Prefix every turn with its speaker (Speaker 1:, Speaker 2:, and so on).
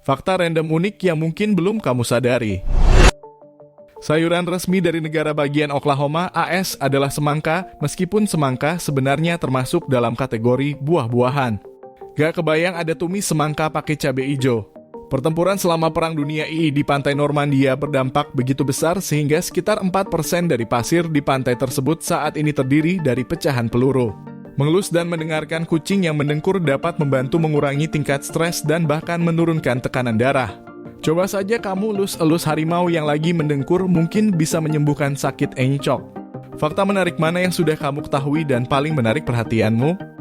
Speaker 1: Fakta random unik yang mungkin belum kamu sadari. Sayuran resmi dari negara bagian Oklahoma, AS adalah semangka, meskipun semangka sebenarnya termasuk dalam kategori buah-buahan. Gak kebayang ada tumis semangka pakai cabai hijau. Pertempuran selama Perang Dunia II di pantai Normandia berdampak begitu besar sehingga sekitar 4% dari pasir di pantai tersebut saat ini terdiri dari pecahan peluru. Mengelus dan mendengarkan kucing yang mendengkur dapat membantu mengurangi tingkat stres dan bahkan menurunkan tekanan darah. Coba saja kamu elus-elus harimau yang lagi mendengkur, mungkin bisa menyembuhkan sakit encok. Fakta menarik mana yang sudah kamu ketahui dan paling menarik perhatianmu?